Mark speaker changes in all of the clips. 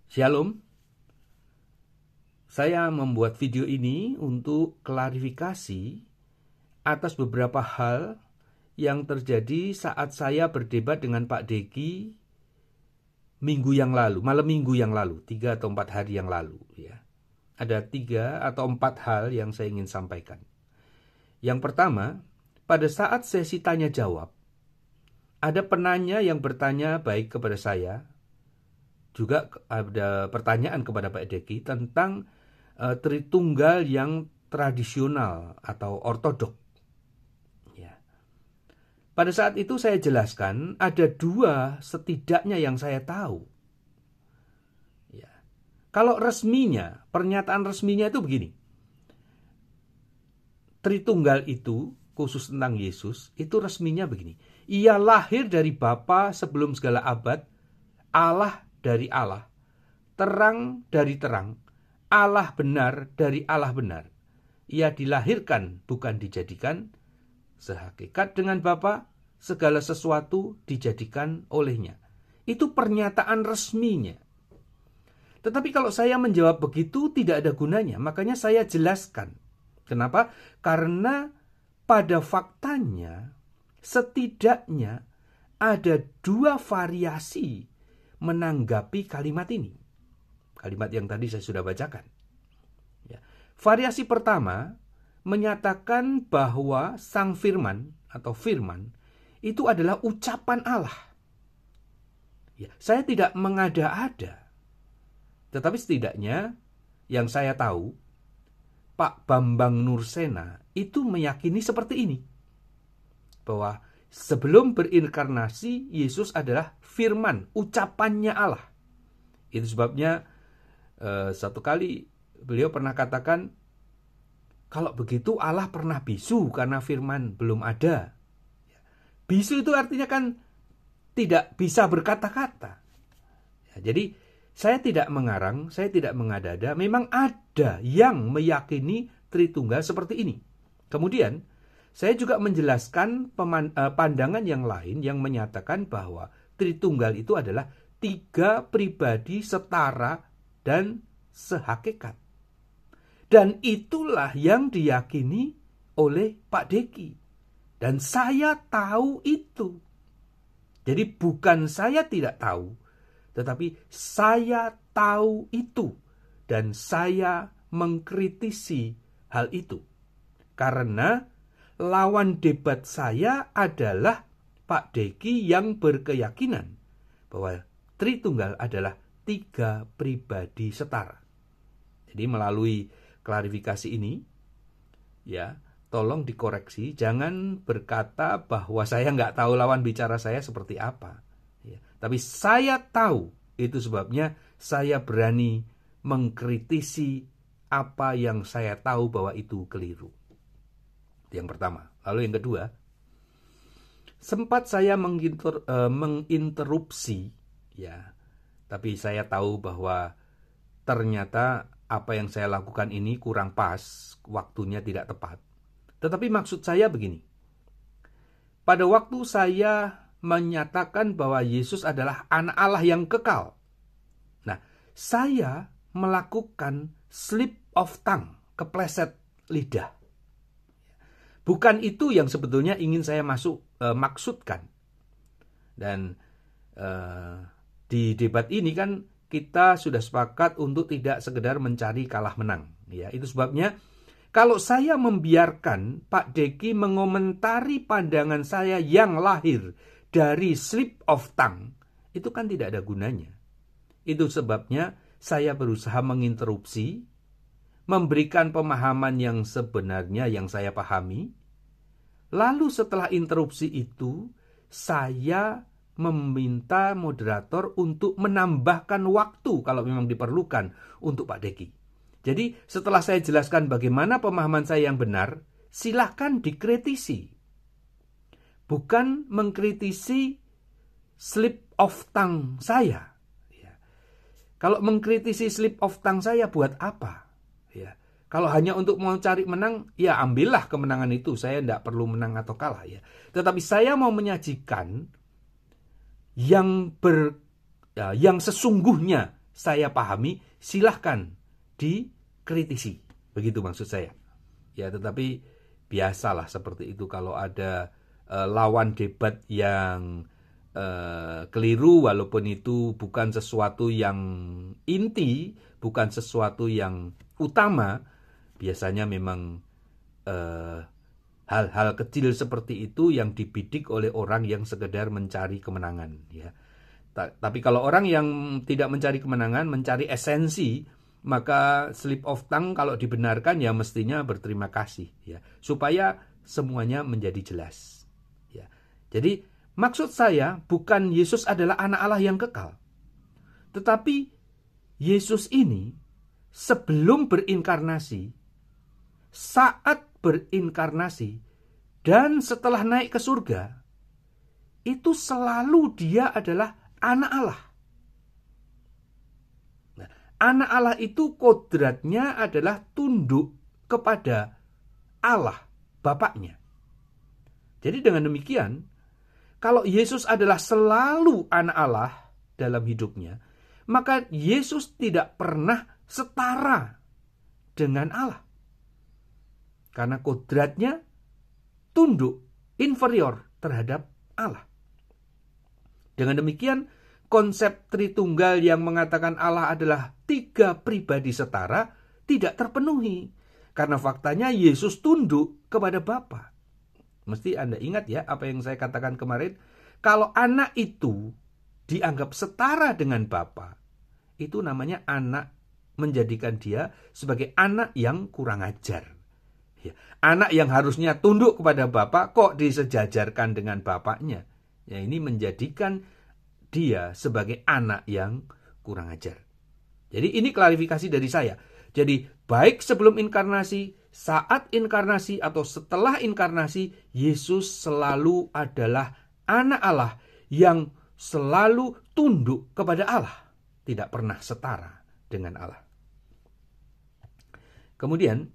Speaker 1: Shalom, saya membuat video ini untuk klarifikasi atas beberapa hal yang terjadi saat saya berdebat dengan Pak Deki minggu yang lalu, malam minggu yang lalu, 3 atau 4 hari yang lalu. Ya. Ada 3 atau 4 hal yang saya ingin sampaikan. Yang pertama, pada saat sesi tanya jawab, ada penanya yang bertanya baik kepada saya, juga ada pertanyaan kepada Pak Deki tentang Tritunggal yang tradisional atau ortodok. Ya. Pada saat itu saya jelaskan ada 2 setidaknya yang saya tahu. Ya. Kalau resminya, pernyataan resminya itu begini. Tritunggal itu, khusus tentang Yesus, itu resminya begini. Ia lahir dari Bapa sebelum segala abad, Allah dari Allah, terang dari terang, Allah benar dari Allah benar. Ia dilahirkan bukan dijadikan, sehakikat dengan Bapa, segala sesuatu dijadikan olehnya. Itu pernyataan resminya. Tetapi kalau saya menjawab begitu tidak ada gunanya, makanya saya jelaskan. Kenapa? Karena pada faktanya setidaknya ada 2 variasi menanggapi kalimat ini. Kalimat yang tadi saya sudah bacakan. Ya. Variasi pertama menyatakan bahwa Sang Firman atau Firman itu adalah ucapan Allah. Ya. Saya tidak mengada-ada. Tetapi setidaknya yang saya tahu, Pak Bambang Nursena itu meyakini seperti ini. Bahwa sebelum berinkarnasi, Yesus adalah firman, ucapannya Allah. Itu sebabnya satu kali beliau pernah katakan, kalau begitu Allah pernah bisu karena firman belum ada. Bisu itu artinya kan tidak bisa berkata-kata. Ya, jadi saya tidak mengarang, saya tidak mengada-ada. Memang ada yang meyakini Tritunggal seperti ini. Kemudian saya juga menjelaskan pandangan yang lain yang menyatakan bahwa Tritunggal itu adalah 3 pribadi setara dan sehakikat. Dan itulah yang diyakini oleh Pak Deki. Dan saya tahu itu. Jadi bukan saya tidak tahu, tetapi saya tahu itu. Dan saya mengkritisi hal itu. Karena lawan debat saya adalah Pak Deki yang berkeyakinan bahwa Tritunggal adalah 3 pribadi setara. Jadi melalui klarifikasi ini, ya, tolong dikoreksi. Jangan berkata bahwa saya nggak tahu lawan bicara saya seperti apa. Ya, tapi saya tahu, itu sebabnya saya berani mengkritisi apa yang saya tahu bahwa itu keliru. Yang pertama. Lalu yang kedua, sempat saya menginterupsi, ya, tapi saya tahu bahwa ternyata apa yang saya lakukan ini kurang pas, waktunya tidak tepat. Tetapi maksud saya begini. Pada waktu saya menyatakan bahwa Yesus adalah anak Allah yang kekal. Nah, saya melakukan slip of tongue, kepleset lidah. Bukan itu yang sebetulnya ingin saya maksudkan. Dan di debat ini kan kita sudah sepakat untuk tidak sekedar mencari kalah menang. Ya, itu sebabnya kalau saya membiarkan Pak Deki mengomentari pandangan saya yang lahir dari slip of tongue, itu kan tidak ada gunanya. Itu sebabnya saya berusaha menginterupsi, memberikan pemahaman yang sebenarnya yang saya pahami. Lalu setelah interupsi itu, saya meminta moderator untuk menambahkan waktu kalau memang diperlukan untuk Pak Deki. Jadi setelah saya jelaskan bagaimana pemahaman saya yang benar, silahkan dikritisi. Bukan mengkritisi slip of tongue saya. Ya. Kalau mengkritisi slip of tongue saya buat apa? Ya. Kalau hanya untuk mau cari menang, ya ambillah kemenangan itu. Saya tidak perlu menang atau kalah. Ya. Tetapi saya mau menyajikan yang sesungguhnya saya pahami, silahkan dikritisi. Begitu maksud saya. Ya, tetapi biasalah seperti itu kalau ada lawan debat yang keliru, walaupun itu bukan sesuatu yang inti, bukan sesuatu yang utama, biasanya memang hal-hal kecil seperti itu yang dibidik oleh orang yang sekedar mencari kemenangan, ya. Tapi kalau orang yang tidak mencari kemenangan, mencari esensi, maka slip of tongue kalau dibenarkan ya mestinya berterima kasih, ya, supaya semuanya menjadi jelas, ya. Jadi maksud saya bukan Yesus adalah anak Allah yang kekal, tetapi Yesus ini sebelum berinkarnasi, saat berinkarnasi, dan setelah naik ke surga, itu selalu dia adalah anak Allah. Nah, anak Allah itu kodratnya adalah tunduk kepada Allah, Bapaknya. Jadi dengan demikian, kalau Yesus adalah selalu anak Allah dalam hidupnya, maka Yesus tidak pernah setara dengan Allah. Karena kodratnya tunduk, inferior terhadap Allah. Dengan demikian, konsep Tritunggal yang mengatakan Allah adalah 3 pribadi setara tidak terpenuhi. Karena faktanya Yesus tunduk kepada Bapa. Mesti Anda ingat ya apa yang saya katakan kemarin. Kalau anak itu dianggap setara dengan Bapa, itu namanya anak, menjadikan dia sebagai anak yang kurang ajar. Ya, anak yang harusnya tunduk kepada Bapa kok disejajarkan dengan bapaknya. Ya, ini menjadikan dia sebagai anak yang kurang ajar. Jadi ini klarifikasi dari saya. Jadi baik sebelum inkarnasi, saat inkarnasi, atau setelah inkarnasi, Yesus selalu adalah anak Allah yang selalu tunduk kepada Allah. Tidak pernah setara dengan Allah. Kemudian,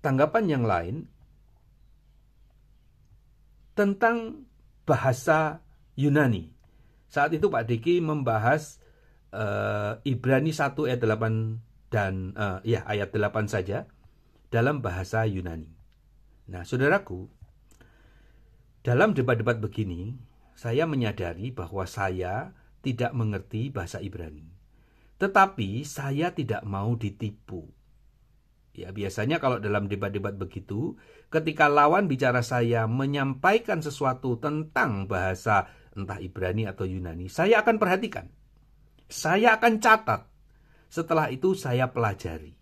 Speaker 1: tanggapan yang lain tentang bahasa Yunani. Saat itu Pak Diki membahas Ibrani 1 ayat 8 dan ayat 8 saja dalam bahasa Yunani. Nah, saudaraku, dalam debat-debat begini, saya menyadari bahwa saya tidak mengerti bahasa Ibrani. Tetapi saya tidak mau ditipu. Ya, biasanya kalau dalam debat-debat begitu, ketika lawan bicara saya menyampaikan sesuatu tentang bahasa entah Ibrani atau Yunani, saya akan perhatikan. Saya akan catat. Setelah itu saya pelajari.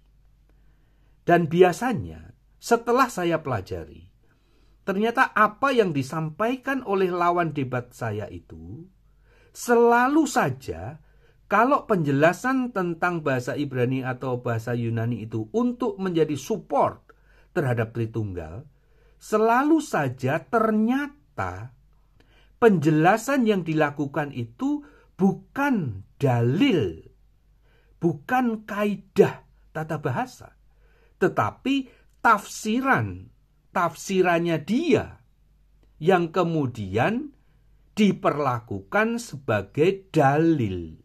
Speaker 1: Dan biasanya setelah saya pelajari, ternyata apa yang disampaikan oleh lawan debat saya itu selalu saja, kalau penjelasan tentang bahasa Ibrani atau bahasa Yunani itu untuk menjadi support terhadap Tritunggal, selalu saja ternyata penjelasan yang dilakukan itu bukan dalil, bukan kaidah tata bahasa, tetapi tafsirannya dia yang kemudian diperlakukan sebagai dalil.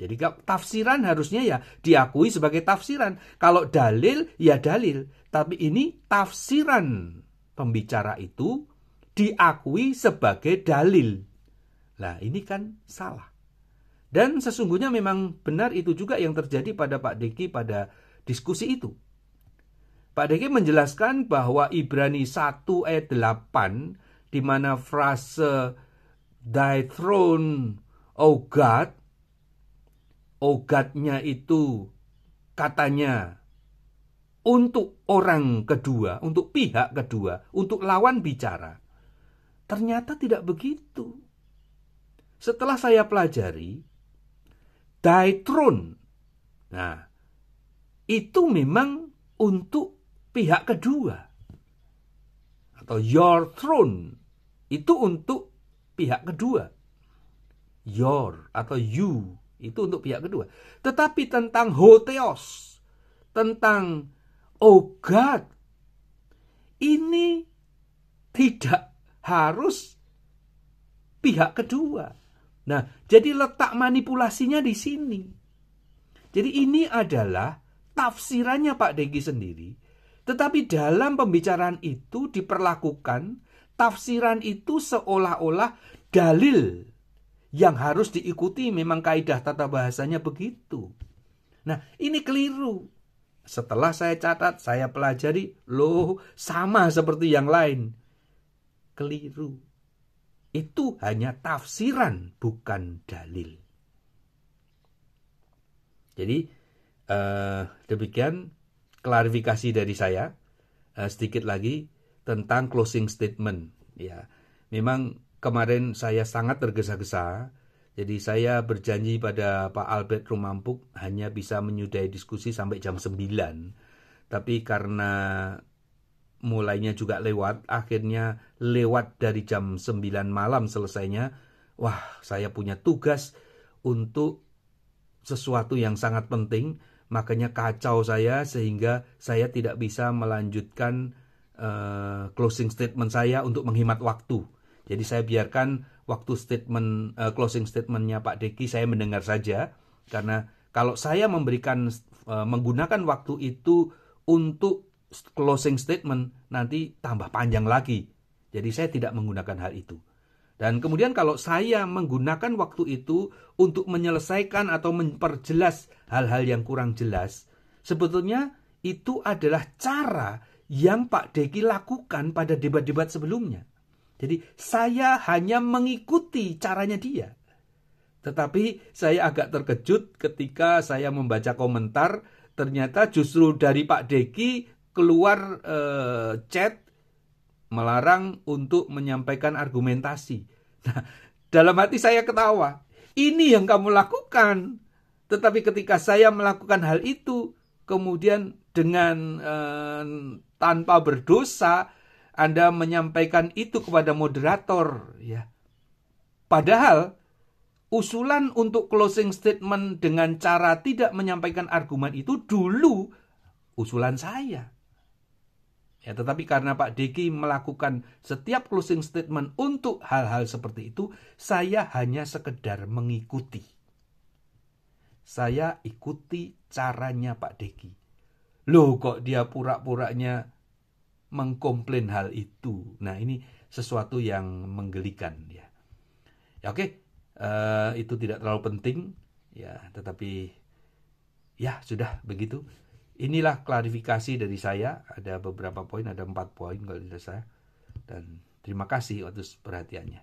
Speaker 1: Jadi tafsiran harusnya ya diakui sebagai tafsiran. Kalau dalil ya dalil. Tapi ini tafsiran pembicara itu diakui sebagai dalil. Nah, ini kan salah. Dan sesungguhnya memang benar itu juga yang terjadi pada Pak Diki pada diskusi itu. Pak Diki menjelaskan bahwa Ibrani 1 ayat 8, di mana frase Thy throne, O God, O God-nya itu katanya untuk orang kedua, untuk pihak kedua, untuk lawan bicara. Ternyata tidak begitu. Setelah saya pelajari, Thy throne, nah, itu memang untuk pihak kedua. Atau your throne, itu untuk pihak kedua. Your atau you, itu untuk pihak kedua. Tetapi tentang hotheos, tentang oh God, ini tidak harus pihak kedua. Nah, jadi letak manipulasinya di sini. Jadi ini adalah tafsirannya Pak Degi sendiri. Tetapi dalam pembicaraan itu diperlakukan tafsiran itu seolah-olah dalil yang harus diikuti, memang kaidah tata bahasanya begitu. Nah, ini keliru. Setelah saya catat, saya pelajari, loh sama seperti yang lain. Keliru. Itu hanya tafsiran, bukan dalil. Jadi demikian klarifikasi dari saya. Sedikit lagi tentang closing statement. Ya, memang kemarin saya sangat tergesa-gesa. Jadi saya berjanji pada Pak Albert Rumampuk hanya bisa menyudahi diskusi sampai jam 9. Tapi karena mulainya juga lewat, akhirnya lewat dari jam 9 malam selesainya. Wah, saya punya tugas untuk sesuatu yang sangat penting, makanya kacau saya sehingga saya tidak bisa melanjutkan closing statement saya untuk menghemat waktu. Jadi saya biarkan waktu statement closing statementnya Pak Deki saya mendengar saja, karena kalau saya memberikan menggunakan waktu itu untuk closing statement nanti tambah panjang lagi. Jadi saya tidak menggunakan hal itu. Dan kemudian kalau saya menggunakan waktu itu untuk menyelesaikan atau memperjelas hal-hal yang kurang jelas, sebetulnya itu adalah cara yang Pak Deki lakukan pada debat-debat sebelumnya. Jadi saya hanya mengikuti caranya dia. Tetapi saya agak terkejut ketika saya membaca komentar, ternyata justru dari Pak Deki keluar chat melarang untuk menyampaikan argumentasi. Nah, dalam hati saya ketawa. Ini yang kamu lakukan. Tetapi ketika saya melakukan hal itu, kemudian dengan tanpa berdosa, Anda menyampaikan itu kepada moderator, ya. Padahal usulan untuk closing statement dengan cara tidak menyampaikan argumen itu dulu usulan saya. Ya, tetapi karena Pak Deki melakukan setiap closing statement untuk hal-hal seperti itu, saya hanya sekedar mengikuti. Saya ikuti caranya Pak Deki. Loh, kok dia pura-puranya mengkomplain hal itu. Nah, ini sesuatu yang menggelikan, ya. Ya, oke. Itu tidak terlalu penting, ya, tetapi ya sudah begitu. Inilah klarifikasi dari saya. Ada beberapa poin, ada 4 poin kalau tidak salah. Dan terima kasih atas perhatiannya.